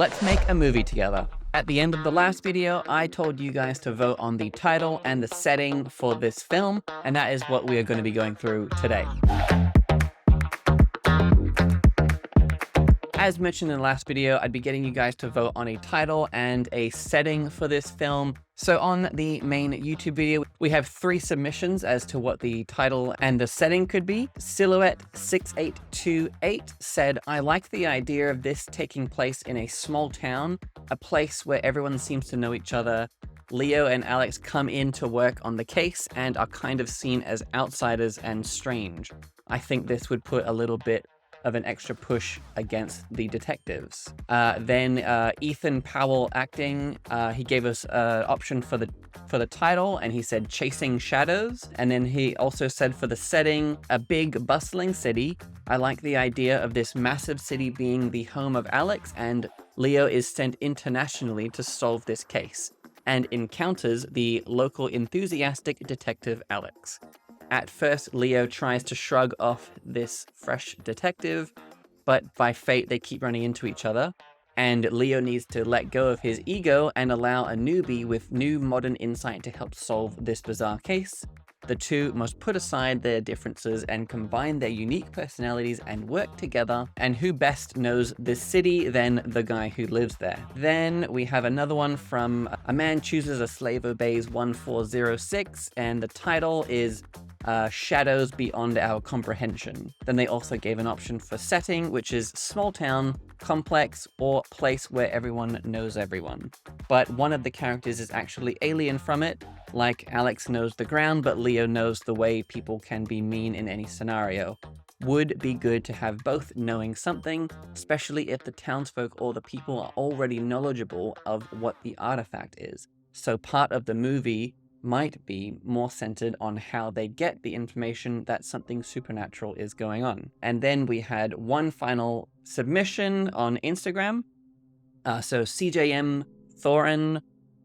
Let's make a movie together. At the end of the last video, I told you guys to vote on the title and the setting for this film, and that is what we are going to be going through today. As mentioned in the last video, I'd be getting you guys to vote on a title and a setting for this film. So on the main YouTube video, we have 3 submissions as to what the title and the setting could be. Silhouette6828 said, I like the idea of this taking place in a small town, a place where everyone seems to know each other. Leo and Alex come in to work on the case and are kind of seen as outsiders and strange. I think this would put a little bit of an extra push against the detectives. Then Ethan Powell acting, he gave us an option for the title, and he said Chasing Shadows. And then he also said for the setting, a big bustling city. I like the idea of this massive city being the home of Alex, and Leo is sent internationally to solve this case and encounters the local enthusiastic detective Alex. At first, Leo tries to shrug off this fresh detective, but by fate, they keep running into each other, and Leo needs to let go of his ego and allow a newbie with new modern insight to help solve this bizarre case. The two must put aside their differences and combine their unique personalities and work together, and who best knows this city than the guy who lives there. Then we have another one from A Man Chooses, a Slave Obeys 1406, and the title is Shadows Beyond Our Comprehension. Then they also gave an option for setting, which is small town, complex, or place where everyone knows everyone. But one of the characters is actually alien from it, like Alex knows the ground, but Leo knows the way people can be mean in any scenario. Would be good to have both knowing something, especially if the townsfolk or the people are already knowledgeable of what the artifact is. So part of the movie might be more centered on how they get the information that something supernatural is going on. And then we had one final submission on Instagram. So CJM Thorin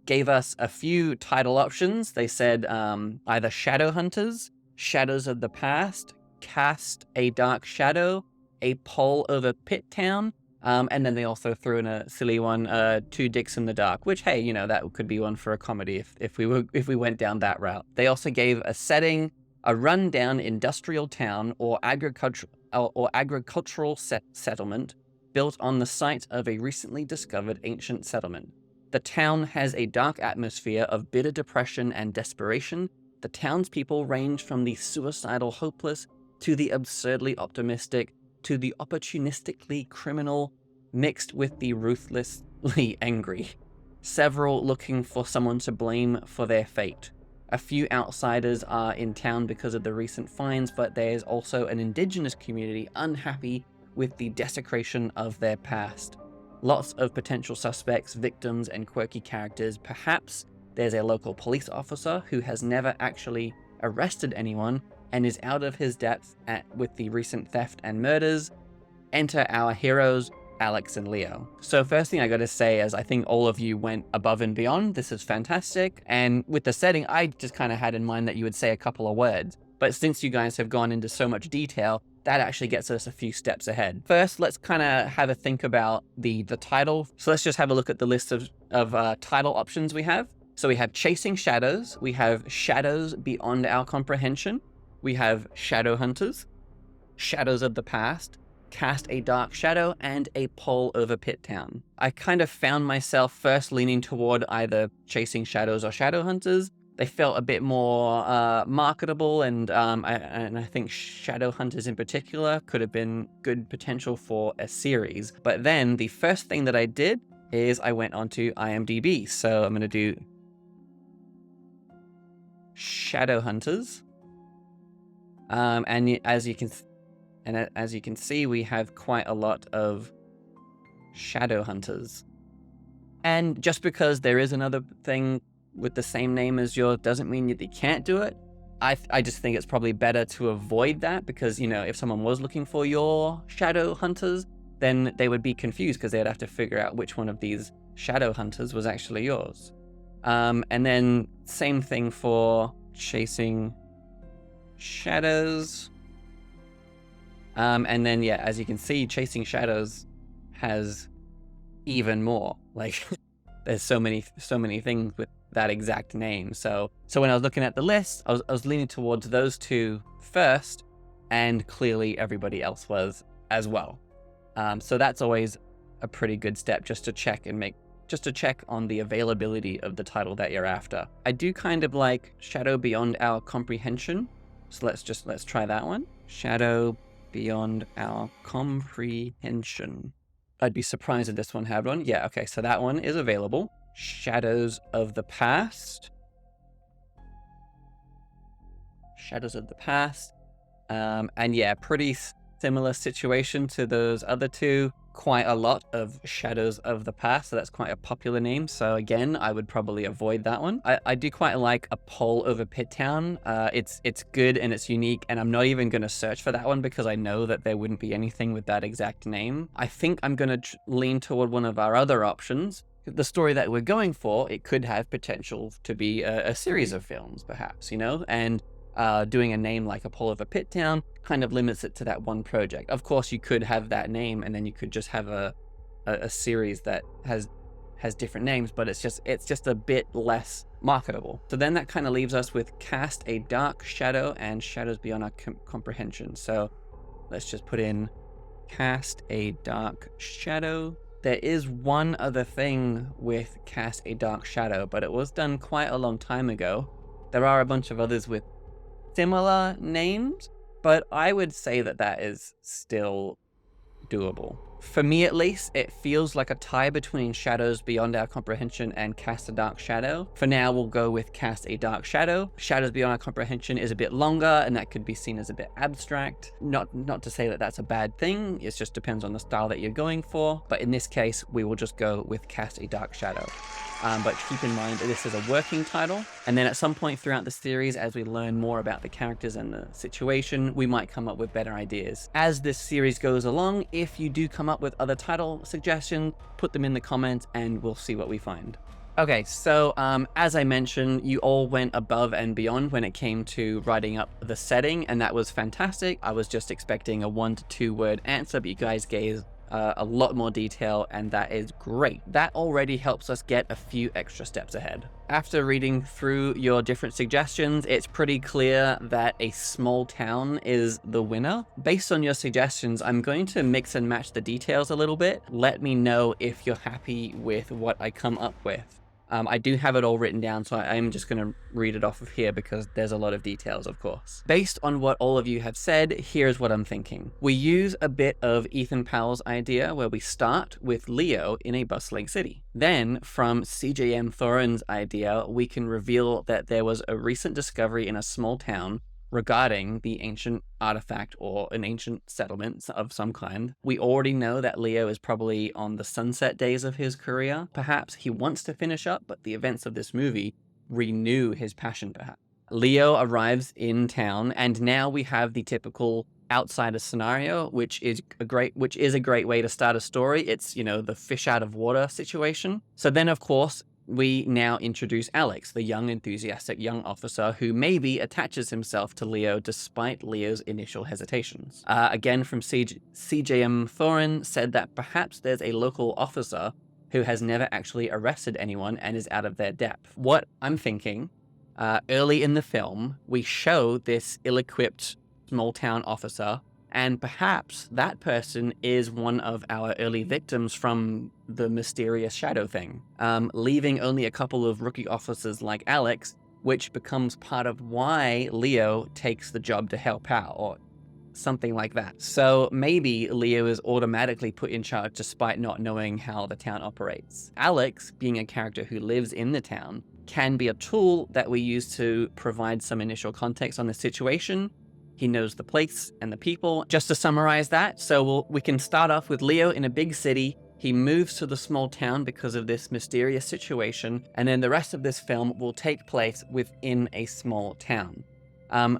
gave us a few title options. They said either Shadow Hunters, Shadows of the Past, Cast a Dark Shadow, A Pole Over Pit Town, and then they also threw in a silly one, Two Dicks in the Dark, which, hey, you know, that could be one for a comedy if we went down that route. They also gave a setting, a rundown industrial town or agricultural settlement built on the site of a recently discovered ancient settlement. The town has a dark atmosphere of bitter depression and desperation. The townspeople range from the suicidal hopeless to the absurdly optimistic to the opportunistically criminal, mixed with the ruthlessly angry. Several looking for someone to blame for their fate. A few outsiders are in town because of the recent finds, but there's also an indigenous community unhappy with the desecration of their past. Lots of potential suspects, victims, and quirky characters. Perhaps there's a local police officer who has never actually arrested anyone and is out of his depth with the recent theft and murders. Enter our heroes, Alex and Leo. So first thing I gotta say is I think all of you went above and beyond. This is fantastic. And with the setting, I just kind of had in mind that you would say a couple of words. But since you guys have gone into so much detail, that actually gets us a few steps ahead. First, let's kind of have a think about the title. So let's just have a look at the list of title options we have. So we have Chasing Shadows. We have Shadows Beyond Our Comprehension. We have Shadow Hunters, Shadows of the Past, Cast a Dark Shadow, and A Pole Over Pit Town. I kind of found myself first leaning toward either Chasing Shadows or Shadow Hunters. They felt a bit more marketable, and I think Shadow Hunters in particular could have been good potential for a series. But then the first thing that I did is I went onto IMDb. So I'm going to do Shadow Hunters. And as you can see, we have quite a lot of Shadow Hunters. And just because there is another thing with the same name as yours doesn't mean that you can't do it. I just think it's probably better to avoid that because, you know, if someone was looking for your Shadow Hunters, then they would be confused because they'd have to figure out which one of these Shadow Hunters was actually yours. And then same thing for Chasing Shadows. And then, yeah, as you can see, Chasing Shadows has even more. Like, there's so many things with that exact name. So when I was looking at the list, I was leaning towards those two first, and clearly everybody else was as well. So that's always a pretty good step, just to check on the availability of the title that you're after. I do kind of like Shadow Beyond Our Comprehension. So let's try that one. Shadow Beyond Our Comprehension. I'd be surprised if this one had one. Yeah, okay, so that one is available. Shadows of the Past. Shadows of the Past. And yeah, pretty similar situation to those other two. Quite a lot of Shadows of the Past, so that's quite a popular name. So again, I would probably avoid that one. I do quite like A Pole Over Pit Town. It's good and it's unique, and I'm not even going to search for that one because I know that there wouldn't be anything with that exact name. I think I'm going to lean toward one of our other options. The story that we're going for, it could have potential to be a series of films, perhaps, you know, and doing a name like A Pole Over Pit Town kind of limits it to that one project. Of course, you could have that name and then you could just have a series that has different names, but it's just a bit less marketable. So then that kind of leaves us with Cast a Dark Shadow and Shadows Beyond Our Comprehension. So let's just put in Cast a Dark Shadow. There is one other thing with Cast a Dark Shadow, but it was done quite a long time ago. There are a bunch of others with similar names, but I would say that is still doable. For me, at least, it feels like a tie between Shadows Beyond Our Comprehension and Cast a Dark Shadow. For now, we'll go with Cast a Dark Shadow. Shadows Beyond Our Comprehension is a bit longer, and that could be seen as a bit abstract. Not to say that that's a bad thing, it just depends on the style that you're going for. But in this case, we will just go with Cast a Dark Shadow. But keep in mind that this is a working title, and then at some point throughout the series, as we learn more about the characters and the situation, we might come up with better ideas. As this series goes along, if you do come up with other title suggestions, put them in the comments and we'll see what we find. Okay, so as I mentioned, you all went above and beyond when it came to writing up the setting, and that was fantastic. I was just expecting a 1 to 2 word answer, but you guys gave a lot more detail, and that is great. That already helps us get a few extra steps ahead. After reading through your different suggestions, it's pretty clear that a small town is the winner. Based on your suggestions, I'm going to mix and match the details a little bit. Let me know if you're happy with what I come up with. I do have it all written down, so I'm just going to read it off of here because there's a lot of details, of course. Based on what all of you have said, here's what I'm thinking. We use a bit of Ethan Powell's idea where we start with Leo in a bustling city. Then, from CJM Thorin's idea, we can reveal that there was a recent discovery in a small town regarding the ancient artifact or an ancient settlement of some kind. We already know that Leo is probably on the sunset days of his career. Perhaps he wants to finish up, but the events of this movie renew his passion, perhaps. Leo arrives in town, and now we have the typical outsider scenario, which is a great way to start a story. It's, you know, the fish out of water situation. So then, of course, we now introduce Alex, the young, enthusiastic young officer who maybe attaches himself to Leo despite Leo's initial hesitations. Again, from CJM Thorin said that perhaps there's a local officer who has never actually arrested anyone and is out of their depth. What I'm thinking, early in the film, we show this ill-equipped small-town officer, and perhaps that person is one of our early victims from the mysterious shadow thing, leaving only a couple of rookie officers like Alex, which becomes part of why Leo takes the job to help out, or something like that. So maybe Leo is automatically put in charge despite not knowing how the town operates. Alex, being a character who lives in the town, can be a tool that we use to provide some initial context on the situation. He knows the place and the people. Just to summarize that, so we can start off with Leo in a big city. He moves to the small town because of this mysterious situation, and then the rest of this film will take place within a small town.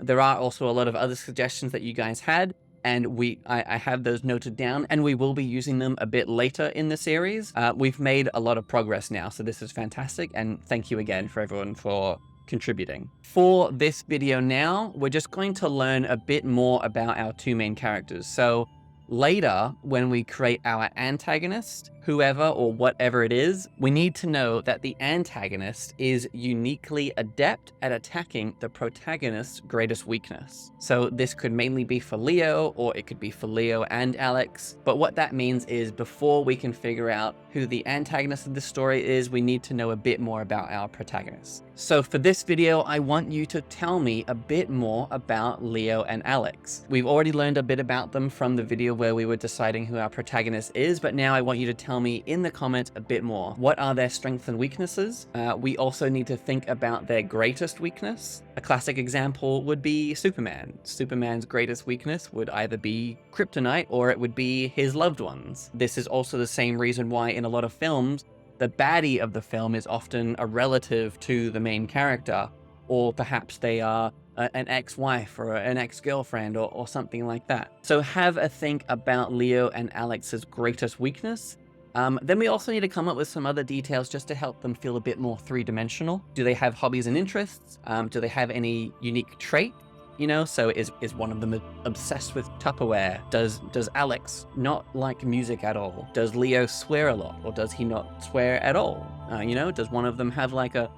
There are also a lot of other suggestions that you guys had, and I have those noted down, and we will be using them a bit later in the series. We've made a lot of progress now, so this is fantastic, and thank you again for everyone for contributing. For this video now, we're just going to learn a bit more about our two main characters. So Later, when we create our antagonist, whoever or whatever it is, we need to know that the antagonist is uniquely adept at attacking the protagonist's greatest weakness. So this could mainly be for Leo, or it could be for Leo and Alex. But what that means is before we can figure out who the antagonist of the story is, we need to know a bit more about our protagonist. So for this video, I want you to tell me a bit more about Leo and Alex. We've already learned a bit about them from the video where we were deciding who our protagonist is, but now I want you to tell me in the comments a bit more. What are their strengths and weaknesses? We also need to think about their greatest weakness. A classic example would be Superman. Superman's greatest weakness would either be kryptonite or it would be his loved ones. This is also the same reason why in a lot of films, the baddie of the film is often a relative to the main character, or perhaps they are an ex-wife or an ex-girlfriend or something like that. So have a think about Leo and Alex's greatest weakness. Then we also need to come up with some other details just to help them feel a bit more three-dimensional. Do they have hobbies and interests? Do they have any unique trait? You know, so is one of them obsessed with Tupperware? Does Alex not like music at all? Does Leo swear a lot, or does he not swear at all? You know, does one of them have like a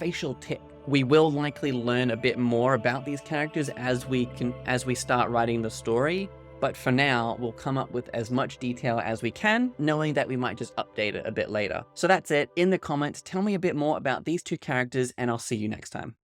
facial tic? We will likely learn a bit more about these characters as we start writing the story. But for now, we'll come up with as much detail as we can, knowing that we might just update it a bit later. So that's it. In the comments, tell me a bit more about these two characters, and I'll see you next time.